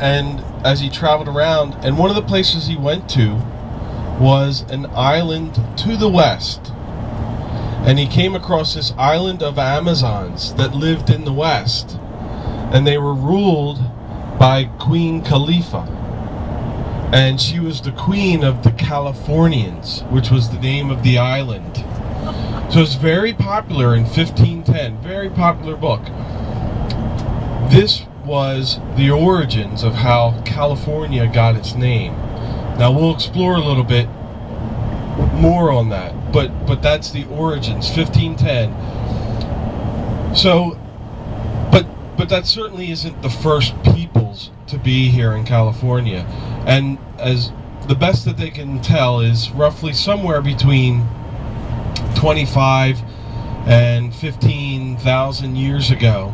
and as he traveled around, and one of the places he went to was an island to the west, and he came across this island of Amazons that lived in the west, and they were ruled by Queen Khalifa, and she was the queen of the Californians, which was the name of the island. So it's very popular in 1510, very popular book. This was the origins of how California got its name. Now we'll explore a little bit more on that, but that's the origins, 1510. So, but that certainly isn't the first peoples to be here in California, and as the best that they can tell is roughly somewhere between 25 and 15,000 years ago.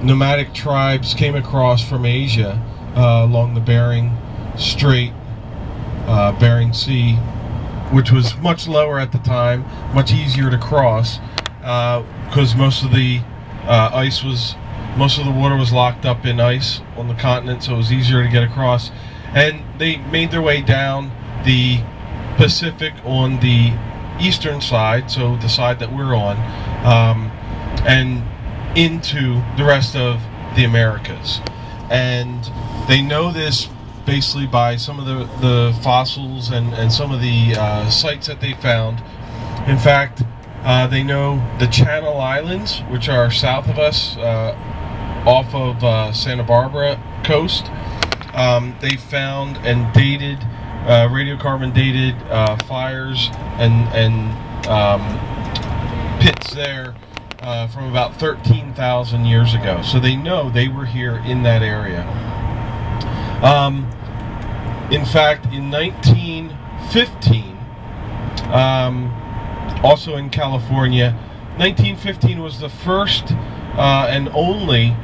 Nomadic tribes came across from Asia along the Bering Strait, Bering Sea, which was much lower at the time, much easier to cross, because most of the water was locked up in ice on the continent, so it was easier to get across. And they made their way down the Pacific on the eastern side, so the side that we're on, and into the rest of the Americas. And they know this basically by some of the fossils and some of the sites that they found. In fact, they know the Channel Islands, which are south of us, off of Santa Barbara coast. They found and dated, radiocarbon dated fires and pits there from about 13,000 years ago. So they know they were here in that area. In fact, in 1915, also in California, 1915 was the first and only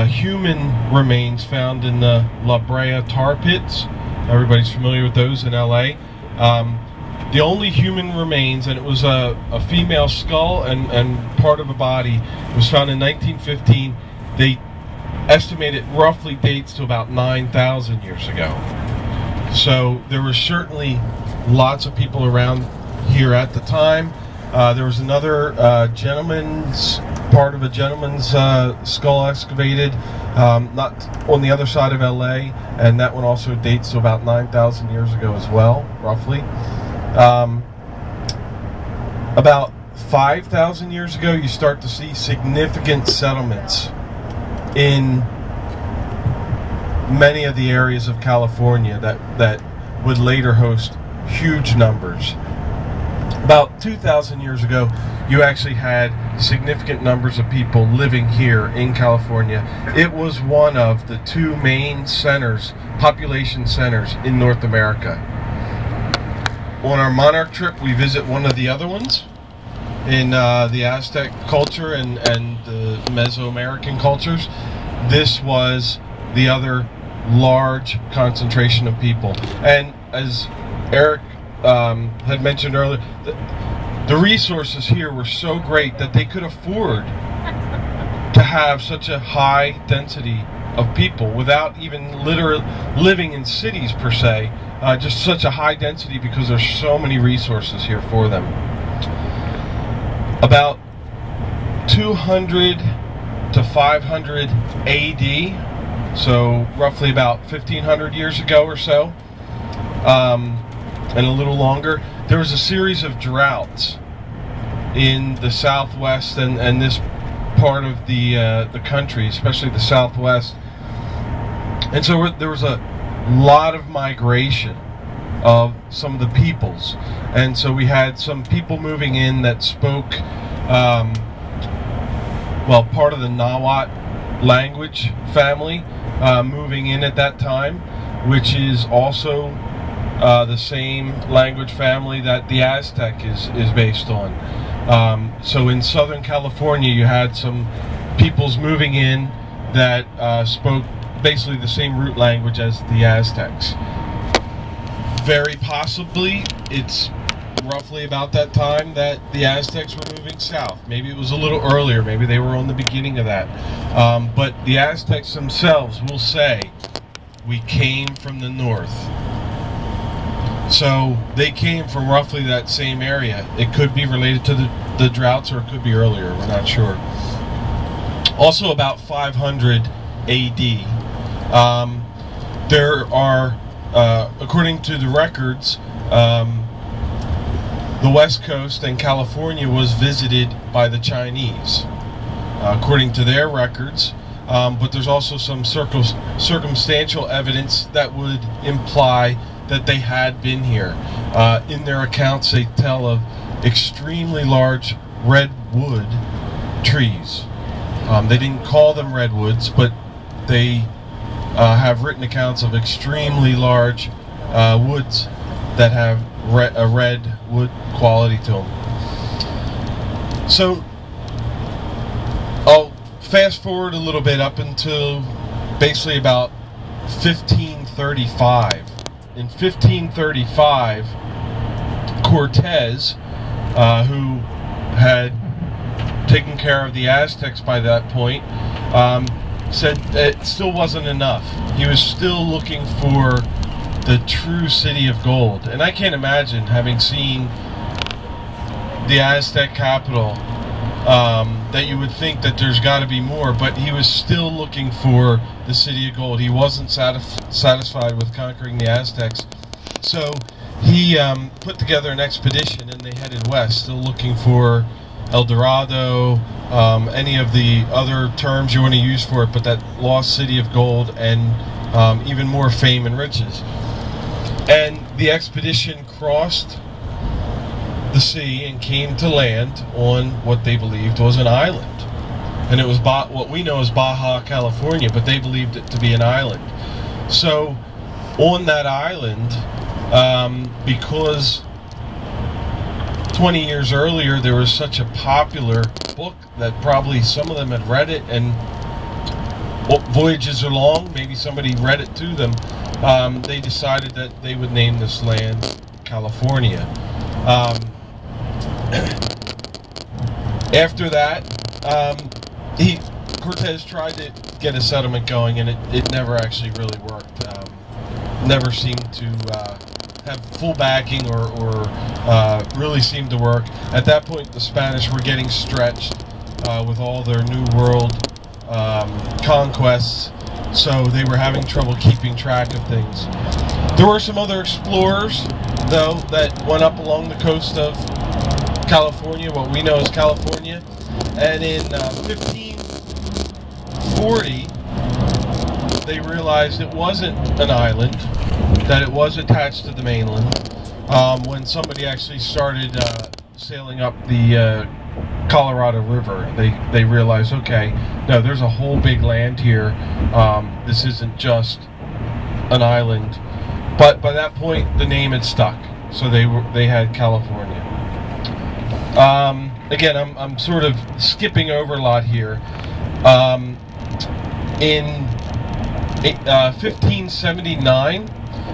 human remains found in the La Brea tar pits. Everybody's familiar with those in LA. The only human remains, and it was a female skull and part of a body. It was found in 1915. They estimate it roughly dates to about 9,000 years ago. So there were certainly lots of people around here at the time. There was another part of a gentleman's skull excavated, not on the other side of LA, and that one also dates to about 9,000 years ago as well, roughly. About 5,000 years ago, you start to see significant settlements in many of the areas of California that would later host huge numbers. About 2,000 years ago, you actually had significant numbers of people living here in California. It was one of the two main centers, population centers in North America. On our Monarch trip, we visit one of the other ones in the Aztec culture and the Mesoamerican cultures. This was the other large concentration of people. And as Eric had mentioned earlier, the resources here were so great that they could afford to have such a high density of people without even literally living in cities per se. Just such a high density because there's so many resources here for them. About 200 to 500 AD, so roughly about 1,500 years ago or so, and a little longer, there was a series of droughts in the Southwest and this part of the country, especially the Southwest. And so there was a lot of migration of some of the peoples, and so we had some people moving in that spoke well, part of the Nahuatl language family moving in at that time, which is also the same language family that the Aztec is based on. So in Southern California, you had some peoples moving in that spoke basically the same root language as the Aztecs. Very possibly, it's roughly about that time that the Aztecs were moving south. Maybe it was a little earlier. Maybe they were on the beginning of that. But the Aztecs themselves will say, we came from the north. So they came from roughly that same area. It could be related to the droughts, or it could be earlier. We're not sure. Also about 500 AD. There are, according to the records, the West Coast and California was visited by the Chinese, according to their records. But there's also some circumstantial evidence that would imply that they had been here. In their accounts, they tell of extremely large redwood trees. They didn't call them redwoods, but they have written accounts of extremely large woods that have a red wood quality to them. So I'll fast forward a little bit up until basically about 1535. In 1535, Cortez, who had taken care of the Aztecs by that point, said it still wasn't enough. He was still looking for the true city of gold. And I can't imagine, having seen the Aztec capital, that you would think that there's got to be more, but he was still looking for the city of gold. He wasn't satisfied with conquering the Aztecs. So he put together an expedition and they headed west, still looking for El Dorado, any of the other terms you want to use for it, but that lost city of gold and even more fame and riches. And the expedition crossed the sea and came to land on what they believed was an island. And it was what we know as Baja California, but they believed it to be an island. So on that island, because 20 years earlier there was such a popular book that probably some of them had read it, and voyages are long, maybe somebody read it to them, they decided that they would name this land California. After that, Cortez tried to get a settlement going, and it never actually really worked. Never seemed to have full backing or really seemed to work. At that point, the Spanish were getting stretched with all their New World conquests, so they were having trouble keeping track of things. There were some other explorers, though, that went up along the coast of California, what we know as California, and in 1540 they realized it wasn't an island, that it was attached to the mainland. When somebody actually started sailing up the Colorado River, they realized, okay, no, there's a whole big land here. This isn't just an island. But by that point, the name had stuck, so they had California. Again, I'm sort of skipping over a lot here. In 1579,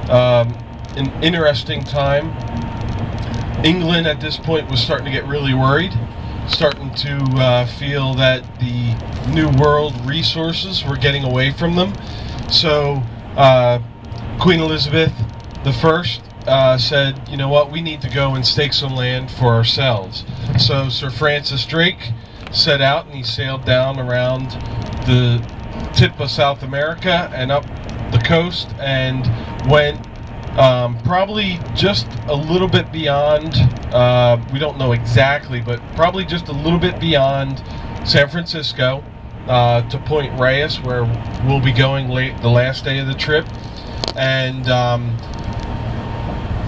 an interesting time. England at this point was starting to get really worried, starting to feel that the New World resources were getting away from them. So Queen Elizabeth I said, you know what, we need to go and stake some land for ourselves. So Sir Francis Drake set out, and he sailed down around the tip of South America and up the coast, and went probably just a little bit beyond, we don't know exactly, but probably just a little bit beyond San Francisco, to Point Reyes, where we'll be going the last day of the trip, and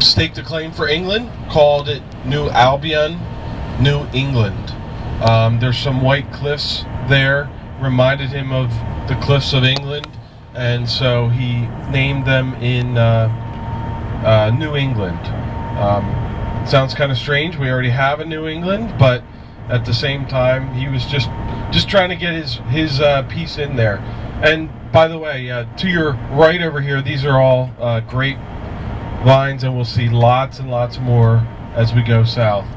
staked a claim for England, called it New Albion, New England. There's some white cliffs there, reminded him of the cliffs of England, and so he named them in New England. Sounds kind of strange, we already have a New England, but at the same time he was just trying to get his piece in there. And by the way, to your right over here, these are all grape vines, and we'll see lots and lots more as we go south.